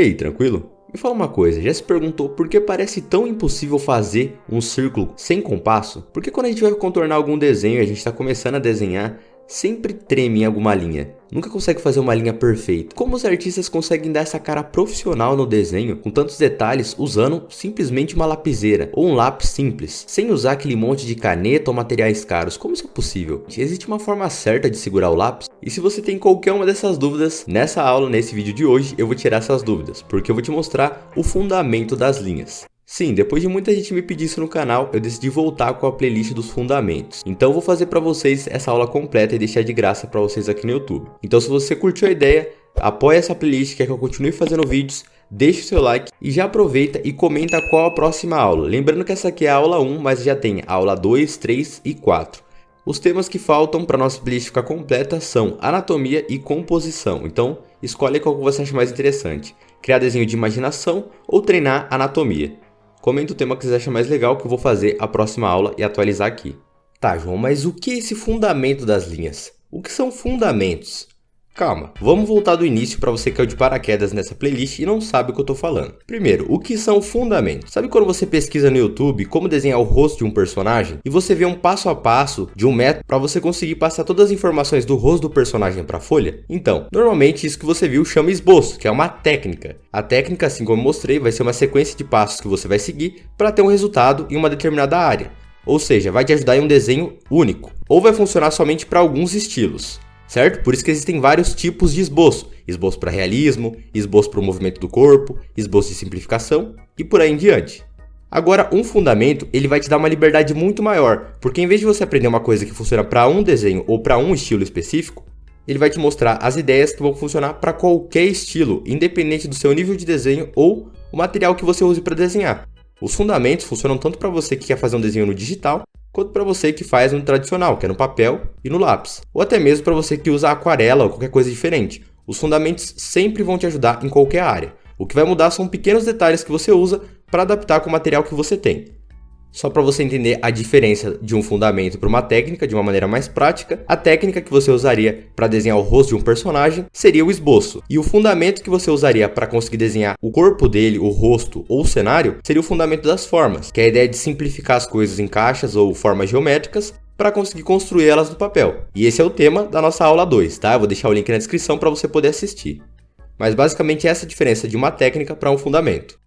E aí, tranquilo? Me fala uma coisa, já se perguntou por que parece tão impossível fazer um círculo sem compasso? Porque quando a gente vai contornar algum desenho e a gente está começando a desenhar, sempre treme em alguma linha. Nunca consegue fazer uma linha perfeita. Como os artistas conseguem dar essa cara profissional no desenho, com tantos detalhes, usando simplesmente uma lapiseira ou um lápis simples, sem usar aquele monte de caneta ou materiais caros? Como isso é possível? Existe uma forma certa de segurar o lápis? E se você tem qualquer uma dessas dúvidas, nessa aula, nesse vídeo de hoje, eu vou tirar essas dúvidas, porque eu vou te mostrar o fundamento das linhas. Sim, depois de muita gente me pedir isso no canal, eu decidi voltar com a playlist dos fundamentos. Então eu vou fazer para vocês essa aula completa e deixar de graça para vocês aqui no YouTube. Então se você curtiu a ideia, apoia essa playlist, quer que eu continue fazendo vídeos, deixa o seu like e já aproveita e comenta qual a próxima aula. Lembrando que essa aqui é a aula 1, mas já tem a aula 2, 3 e 4. Os temas que faltam para nossa playlist ficar completa são anatomia e composição. Então escolhe qual que você acha mais interessante. Criar desenho de imaginação ou treinar anatomia. Comenta o tema que você acha mais legal que eu vou fazer a próxima aula e atualizar aqui. Tá, João, mas o que é esse fundamento das linhas? O que são fundamentos? Calma, vamos voltar do início para você que caiu de paraquedas nessa playlist e não sabe o que eu tô falando. Primeiro, o que são fundamentos? Sabe quando você pesquisa no YouTube como desenhar o rosto de um personagem e você vê um passo a passo de um método para você conseguir passar todas as informações do rosto do personagem para a folha? Então, normalmente isso que você viu chama esboço, que é uma técnica. A técnica, assim como eu mostrei, vai ser uma sequência de passos que você vai seguir para ter um resultado em uma determinada área. Ou seja, vai te ajudar em um desenho único, ou vai funcionar somente para alguns estilos. Certo? Por isso que existem vários tipos de esboço. Esboço para realismo, esboço para o movimento do corpo, esboço de simplificação e por aí em diante. Agora, um fundamento, ele vai te dar uma liberdade muito maior, porque em vez de você aprender uma coisa que funciona para um desenho ou para um estilo específico, ele vai te mostrar as ideias que vão funcionar para qualquer estilo, independente do seu nível de desenho ou o material que você use para desenhar. Os fundamentos funcionam tanto para você que quer fazer um desenho no digital, quanto para você que faz no tradicional, que é no papel e no lápis. Ou até mesmo para você que usa aquarela ou qualquer coisa diferente. Os fundamentos sempre vão te ajudar em qualquer área. O que vai mudar são pequenos detalhes que você usa para adaptar com o material que você tem. Só para você entender a diferença de um fundamento para uma técnica de uma maneira mais prática, a técnica que você usaria para desenhar o rosto de um personagem seria o esboço. E o fundamento que você usaria para conseguir desenhar o corpo dele, o rosto ou o cenário, seria o fundamento das formas, que é a ideia de simplificar as coisas em caixas ou formas geométricas para conseguir construir elas no papel. E esse é o tema da nossa aula 2, tá? Eu vou deixar o link na descrição para você poder assistir. Mas basicamente essa é a diferença de uma técnica para um fundamento.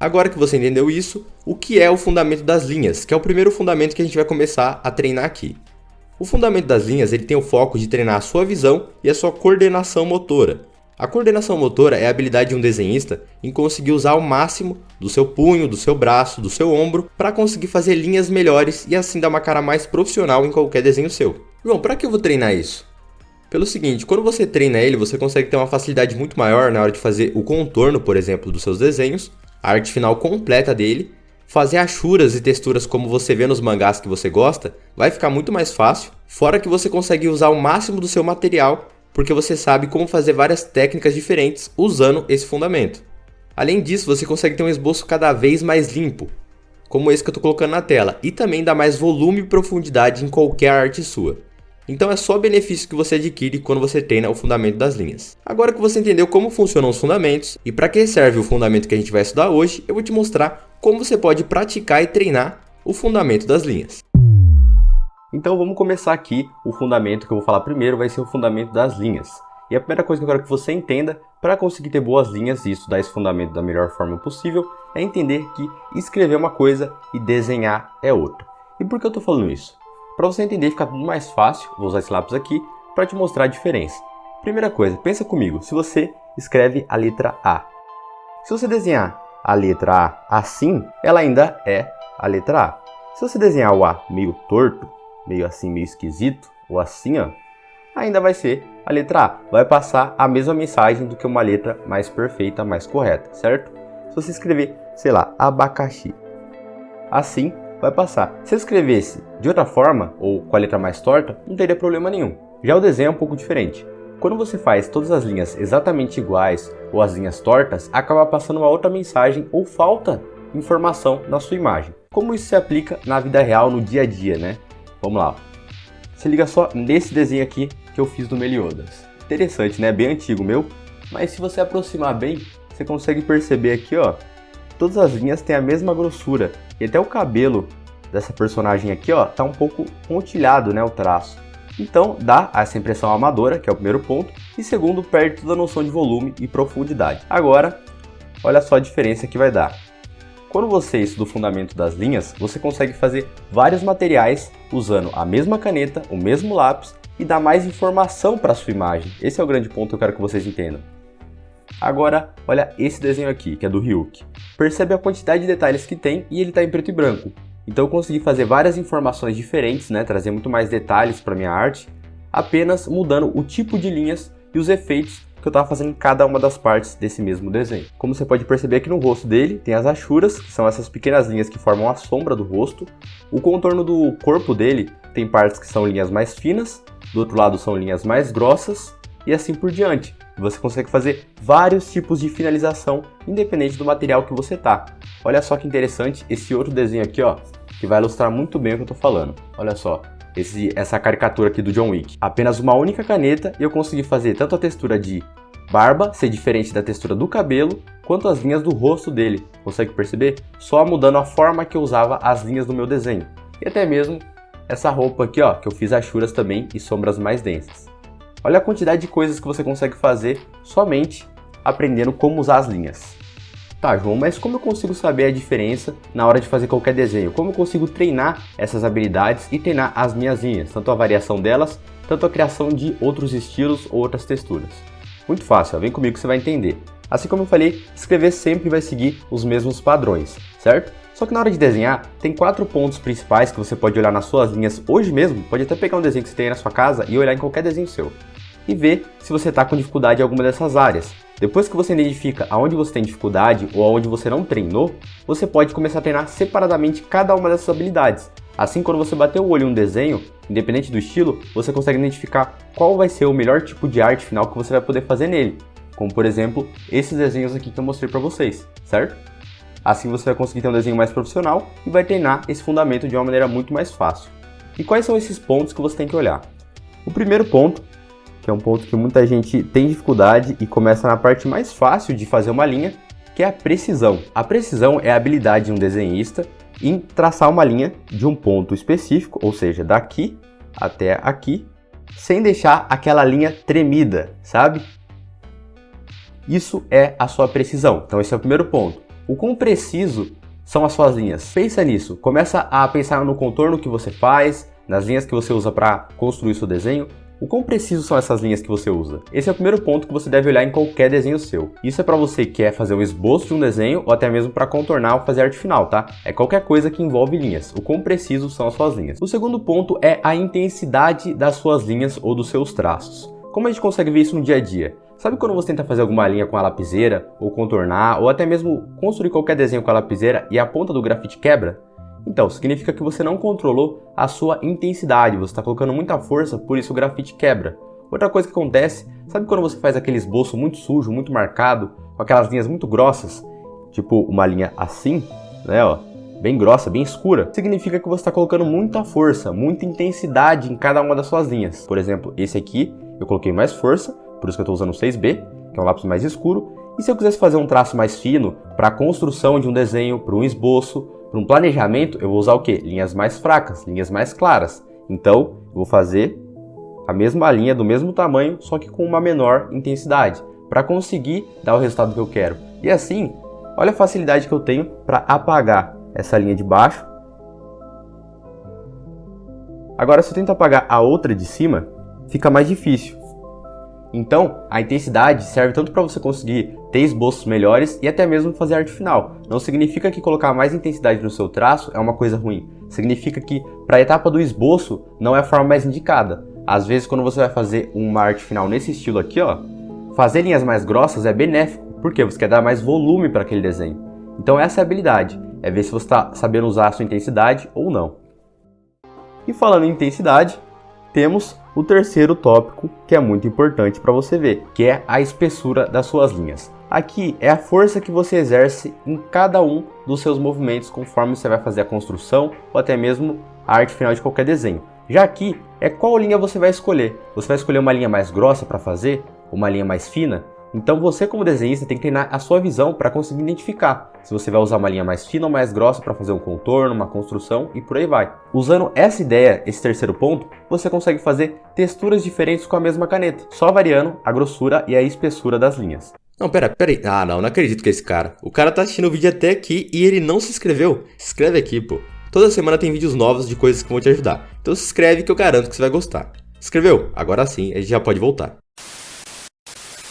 Agora que você entendeu isso, o que é o fundamento das linhas, que é o primeiro fundamento que a gente vai começar a treinar aqui. O fundamento das linhas ele tem o foco de treinar a sua visão e a sua coordenação motora. A coordenação motora é a habilidade de um desenhista em conseguir usar o máximo do seu punho, do seu braço, do seu ombro para conseguir fazer linhas melhores e assim dar uma cara mais profissional em qualquer desenho seu. João, para que eu vou treinar isso? Pelo seguinte, quando você treina ele, você consegue ter uma facilidade muito maior na hora de fazer o contorno, por exemplo, dos seus desenhos, a arte final completa dele, fazer achuras e texturas como você vê nos mangás que você gosta, vai ficar muito mais fácil, fora que você consegue usar o máximo do seu material, porque você sabe como fazer várias técnicas diferentes usando esse fundamento. Além disso, você consegue ter um esboço cada vez mais limpo, como esse que eu estou colocando na tela, e também dá mais volume e profundidade em qualquer arte sua. Então é só benefício que você adquire quando você treina o fundamento das linhas. Agora que você entendeu como funcionam os fundamentos e para que serve o fundamento que a gente vai estudar hoje, eu vou te mostrar como você pode praticar e treinar o fundamento das linhas. Então vamos começar aqui. O fundamento que eu vou falar primeiro vai ser o fundamento das linhas. E a primeira coisa que eu quero que você entenda para conseguir ter boas linhas e estudar esse fundamento da melhor forma possível é entender que escrever é uma coisa e desenhar é outra. E por que eu estou falando isso? Para você entender, fica tudo mais fácil, vou usar esse lápis aqui para te mostrar a diferença. Primeira coisa, pensa comigo, se você escreve a letra A. Se você desenhar a letra A assim, ela ainda é a letra A. Se você desenhar o A meio torto, meio assim, meio esquisito, ou assim, ó, ainda vai ser a letra A. Vai passar a mesma mensagem do que uma letra mais perfeita, mais correta, certo? Se você escrever, sei lá, abacaxi, assim, vai passar. Se eu escrevesse de outra forma, ou com a letra mais torta, não teria problema nenhum. Já o desenho é um pouco diferente. Quando você faz todas as linhas exatamente iguais, ou as linhas tortas, acaba passando uma outra mensagem, ou falta informação na sua imagem. Como isso se aplica na vida real, no dia a dia, né? Vamos lá. Se liga só nesse desenho aqui que eu fiz do Meliodas. Interessante, né? Bem antigo meu. Mas se você aproximar bem, você você consegue perceber aqui, ó, todas as linhas têm a mesma grossura. E até o cabelo dessa personagem aqui, ó, tá um pouco pontilhado, né, o traço. Então, dá essa impressão amadora, que é o primeiro ponto. E segundo, perde toda a noção de volume e profundidade. Agora, olha só a diferença que vai dar. Quando você estuda o fundamento das linhas, você consegue fazer vários materiais usando a mesma caneta, o mesmo lápis e dar mais informação para a sua imagem. Esse é o grande ponto que eu quero que vocês entendam. Agora, olha esse desenho aqui, que é do Ryuk. Percebe a quantidade de detalhes que tem e ele está em preto e branco. Então eu consegui fazer várias informações diferentes, né, trazer muito mais detalhes para minha arte, apenas mudando o tipo de linhas e os efeitos que eu estava fazendo em cada uma das partes desse mesmo desenho. Como você pode perceber aqui no rosto dele, tem as achuras, que são essas pequenas linhas que formam a sombra do rosto. O contorno do corpo dele tem partes que são linhas mais finas, do outro lado são linhas mais grossas e assim por diante. Você consegue fazer vários tipos de finalização, independente do material que você tá. Olha só que interessante esse outro desenho aqui, ó, que vai ilustrar muito bem o que eu tô falando. Olha só. Essa caricatura aqui do John Wick. Apenas uma única caneta e eu consegui fazer tanto a textura de barba ser diferente da textura do cabelo, quanto as linhas do rosto dele. Consegue perceber? Só mudando a forma que eu usava as linhas do meu desenho. E até mesmo essa roupa aqui, ó, que eu fiz achuras também e sombras mais densas. Olha a quantidade de coisas que você consegue fazer somente aprendendo como usar as linhas. Tá, João, mas como eu consigo saber a diferença na hora de fazer qualquer desenho? Como eu consigo treinar essas habilidades e treinar as minhas linhas? Tanto a variação delas, tanto a criação de outros estilos ou outras texturas. Muito fácil, ó, vem comigo que você vai entender. Assim como eu falei, escrever sempre vai seguir os mesmos padrões, certo? Só que na hora de desenhar, tem 4 pontos principais que você pode olhar nas suas linhas hoje mesmo. Pode até pegar um desenho que você tem aí na sua casa e olhar em qualquer desenho seu. E ver se você está com dificuldade em alguma dessas áreas. Depois que você identifica aonde você tem dificuldade ou aonde você não treinou, você pode começar a treinar separadamente cada uma dessas habilidades. Assim, quando você bater o olho em um desenho, independente do estilo, você consegue identificar qual vai ser o melhor tipo de arte final que você vai poder fazer nele. Como, por exemplo, esses desenhos aqui que eu mostrei para vocês, certo? Assim você vai conseguir ter um desenho mais profissional e vai treinar esse fundamento de uma maneira muito mais fácil. E quais são esses pontos que você tem que olhar? O primeiro ponto, que é um ponto que muita gente tem dificuldade e começa na parte mais fácil de fazer uma linha, que é a precisão. A precisão é a habilidade de um desenhista em traçar uma linha de um ponto específico, ou seja, daqui até aqui, sem deixar aquela linha tremida, sabe? Isso é a sua precisão. Então esse é o primeiro ponto. O quão preciso são as suas linhas? Pensa nisso. Começa a pensar no contorno que você faz, nas linhas que você usa para construir seu desenho. O quão preciso são essas linhas que você usa? Esse é o primeiro ponto que você deve olhar em qualquer desenho seu. Isso é para você que quer fazer um esboço de um desenho ou até mesmo para contornar ou fazer arte final, tá? É qualquer coisa que envolve linhas. O quão preciso são as suas linhas. O segundo ponto é a intensidade das suas linhas ou dos seus traços. Como a gente consegue ver isso no dia a dia? Sabe quando você tenta fazer alguma linha com a lapiseira, ou contornar, ou até mesmo construir qualquer desenho com a lapiseira e a ponta do grafite quebra? Então, significa que você não controlou a sua intensidade, você está colocando muita força, por isso o grafite quebra. Outra coisa que acontece, sabe quando você faz aquele esboço muito sujo, muito marcado, com aquelas linhas muito grossas, tipo uma linha assim, né, ó, bem grossa, bem escura? Significa que você está colocando muita força, muita intensidade em cada uma das suas linhas. Por exemplo, esse aqui eu coloquei mais força, por isso que eu estou usando o 6B, que é um lápis mais escuro. E se eu quisesse fazer um traço mais fino para a construção de um desenho, para um esboço, para um planejamento, eu vou usar o quê? Linhas mais fracas, linhas mais claras. Então, eu vou fazer a mesma linha do mesmo tamanho, só que com uma menor intensidade, para conseguir dar o resultado que eu quero. E assim, olha a facilidade que eu tenho para apagar essa linha de baixo. Agora, se eu tento apagar a outra de cima, fica mais difícil. Então, a intensidade serve tanto para você conseguir ter esboços melhores e até mesmo fazer arte final. Não significa que colocar mais intensidade no seu traço é uma coisa ruim. Significa que para a etapa do esboço não é a forma mais indicada. Às vezes, quando você vai fazer uma arte final nesse estilo aqui, ó, fazer linhas mais grossas é benéfico, porque você quer dar mais volume para aquele desenho. Então essa é a habilidade, é ver se você está sabendo usar a sua intensidade ou não. E falando em intensidade, temos o terceiro tópico que é muito importante para você ver, que é a espessura das suas linhas. Aqui é a força que você exerce em cada um dos seus movimentos conforme você vai fazer a construção ou até mesmo a arte final de qualquer desenho. Já aqui é qual linha você vai escolher. Você vai escolher uma linha mais grossa para fazer, uma linha mais fina? Então você, como desenhista, tem que treinar a sua visão para conseguir identificar se você vai usar uma linha mais fina ou mais grossa para fazer um contorno, uma construção e por aí vai. Usando essa ideia, esse terceiro ponto, você consegue fazer texturas diferentes com a mesma caneta, só variando a grossura e a espessura das linhas. Não, pera aí. Ah, não acredito que é esse cara. O cara tá assistindo o vídeo até aqui e ele não se inscreveu. Se inscreve aqui, pô. Toda semana tem vídeos novos de coisas que vão te ajudar. Então se inscreve que eu garanto que você vai gostar. Escreveu? Agora sim, a gente já pode voltar.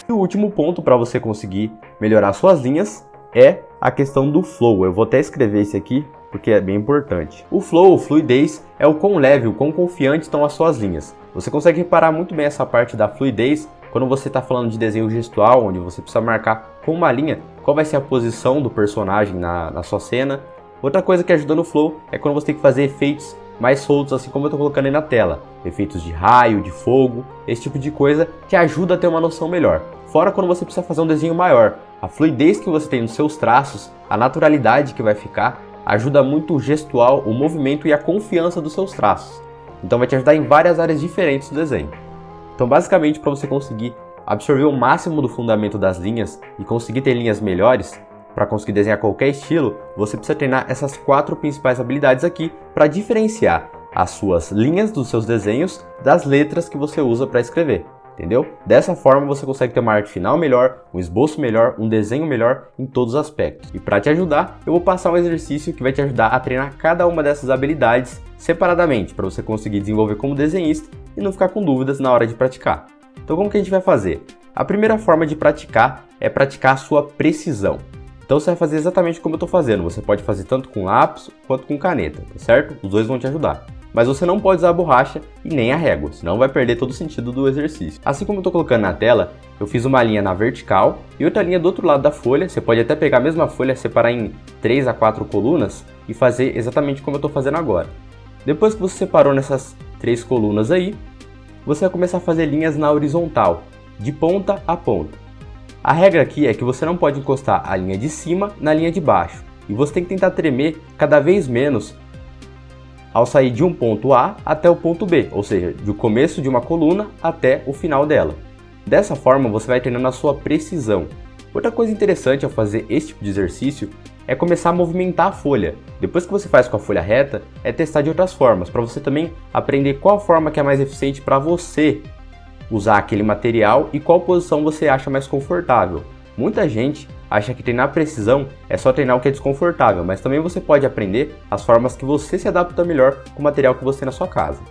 E o último ponto para você conseguir melhorar suas linhas é a questão do flow. Eu vou até escrever esse aqui porque é bem importante. O flow, fluidez, é o quão leve, o quão confiante estão as suas linhas. Você consegue reparar muito bem essa parte da fluidez quando você está falando de desenho gestual, onde você precisa marcar com uma linha qual vai ser a posição do personagem na sua cena. Outra coisa que ajuda no flow é quando você tem que fazer efeitos mais soltos, assim como eu estou colocando aí na tela. Efeitos de raio, de fogo, esse tipo de coisa que ajuda a ter uma noção melhor. Fora quando você precisa fazer um desenho maior. A fluidez que você tem nos seus traços, a naturalidade que vai ficar, ajuda muito o gestual, o movimento e a confiança dos seus traços. Então vai te ajudar em várias áreas diferentes do desenho. Então basicamente, para você conseguir absorver o máximo do fundamento das linhas e conseguir ter linhas melhores, para conseguir desenhar qualquer estilo, você precisa treinar essas 4 principais habilidades aqui para diferenciar as suas linhas dos seus desenhos das letras que você usa para escrever, entendeu? Dessa forma você consegue ter uma arte final melhor, um esboço melhor, um desenho melhor em todos os aspectos. E para te ajudar, eu vou passar um exercício que vai te ajudar a treinar cada uma dessas habilidades separadamente, para você conseguir desenvolver como desenhista e não ficar com dúvidas na hora de praticar. Então como que a gente vai fazer? A primeira forma de praticar é praticar a sua precisão. Então você vai fazer exatamente como eu estou fazendo. Você pode fazer tanto com lápis quanto com caneta, tá certo? Os dois vão te ajudar. Mas você não pode usar a borracha e nem a régua, senão vai perder todo o sentido do exercício. Assim como eu estou colocando na tela, eu fiz uma linha na vertical e outra linha do outro lado da folha. Você pode até pegar a mesma folha, separar em 3 a 4 colunas e fazer exatamente como eu estou fazendo agora. Depois que você separou nessas 3 colunas aí, você vai começar a fazer linhas na horizontal, de ponta a ponta. A regra aqui é que você não pode encostar a linha de cima na linha de baixo. E você tem que tentar tremer cada vez menos ao sair de um ponto A até o ponto B, ou seja, do começo de uma coluna até o final dela. Dessa forma você vai treinando a sua precisão. Outra coisa interessante ao fazer esse tipo de exercício é começar a movimentar a folha. Depois que você faz com a folha reta, é testar de outras formas, para você também aprender qual forma que é mais eficiente para você usar aquele material e qual posição você acha mais confortável. Muita gente acha que treinar precisão é só treinar o que é desconfortável, mas também você pode aprender as formas que você se adapta melhor com o material que você tem na sua casa.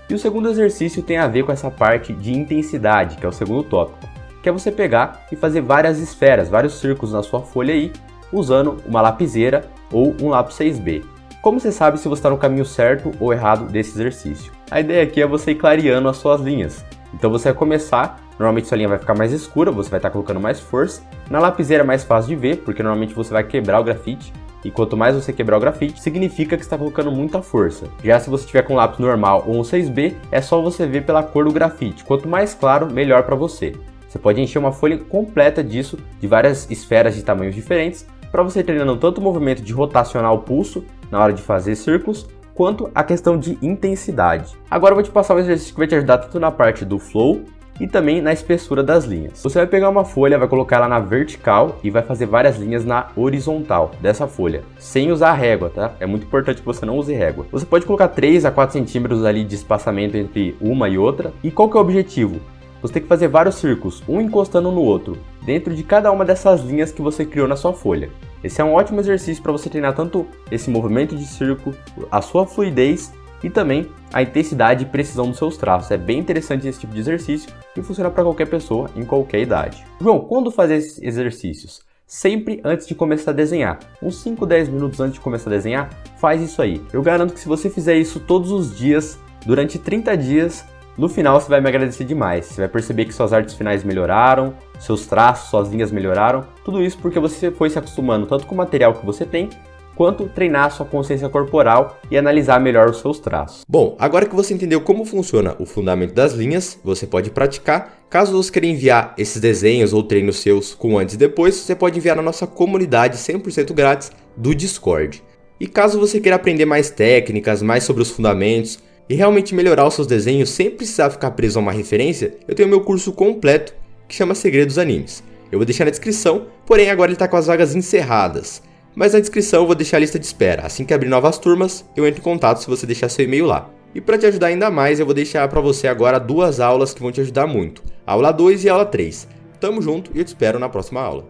E o segundo exercício tem a ver com essa parte de intensidade, que é o segundo tópico, que é você pegar e fazer várias esferas, vários círculos na sua folha aí, usando uma lapiseira ou um lápis 6B. Como você sabe se você está no caminho certo ou errado desse exercício? A ideia aqui é você ir clareando as suas linhas. Então você vai começar, normalmente sua linha vai ficar mais escura, você vai estar colocando mais força. Na lapiseira é mais fácil de ver, porque normalmente você vai quebrar o grafite. E quanto mais você quebrar o grafite, significa que está colocando muita força. Já se você tiver com lápis normal ou um 6B, é só você ver pela cor do grafite. Quanto mais claro, melhor para você. Você pode encher uma folha completa disso, de várias esferas de tamanhos diferentes, para você ir treinando tanto o movimento de rotacionar o pulso na hora de fazer círculos, quanto a questão de intensidade. Agora eu vou te passar um exercício que vai te ajudar tanto na parte do flow e também na espessura das linhas. Você vai pegar uma folha, vai colocar ela na vertical e vai fazer várias linhas na horizontal dessa folha, sem usar a régua, tá? É muito importante que você não use régua. Você pode colocar 3 a 4 centímetros ali de espaçamento entre uma e outra. E qual que é o objetivo? Você tem que fazer vários círculos, um encostando no outro, dentro de cada uma dessas linhas que você criou na sua folha. Esse é um ótimo exercício para você treinar tanto esse movimento de círculo, a sua fluidez e também a intensidade e precisão dos seus traços. É bem interessante esse tipo de exercício e funciona para qualquer pessoa em qualquer idade. João, quando fazer esses exercícios? Sempre antes de começar a desenhar. Uns 5, 10 minutos antes de começar a desenhar, faz isso aí. Eu garanto que se você fizer isso todos os dias, durante 30 dias, no final você vai me agradecer demais. Você vai perceber que suas artes finais melhoraram, seus traços, suas linhas melhoraram. Tudo isso porque você foi se acostumando tanto com o material que você tem, quanto treinar a sua consciência corporal e analisar melhor os seus traços. Bom, agora que você entendeu como funciona o fundamento das linhas, você pode praticar. Caso você queira enviar esses desenhos ou treinos seus com antes e depois, você pode enviar na nossa comunidade 100% grátis do Discord. E caso você queira aprender mais técnicas, mais sobre os fundamentos e realmente melhorar os seus desenhos sem precisar ficar preso a uma referência, eu tenho meu curso completo que chama Segredos Animes. Eu vou deixar na descrição, porém agora ele tá com as vagas encerradas. Mas na descrição eu vou deixar a lista de espera. Assim que abrir novas turmas, eu entro em contato se você deixar seu e-mail lá. E para te ajudar ainda mais, eu vou deixar para você agora 2 aulas que vão te ajudar muito. Aula 2 e aula 3. Tamo junto e eu te espero na próxima aula.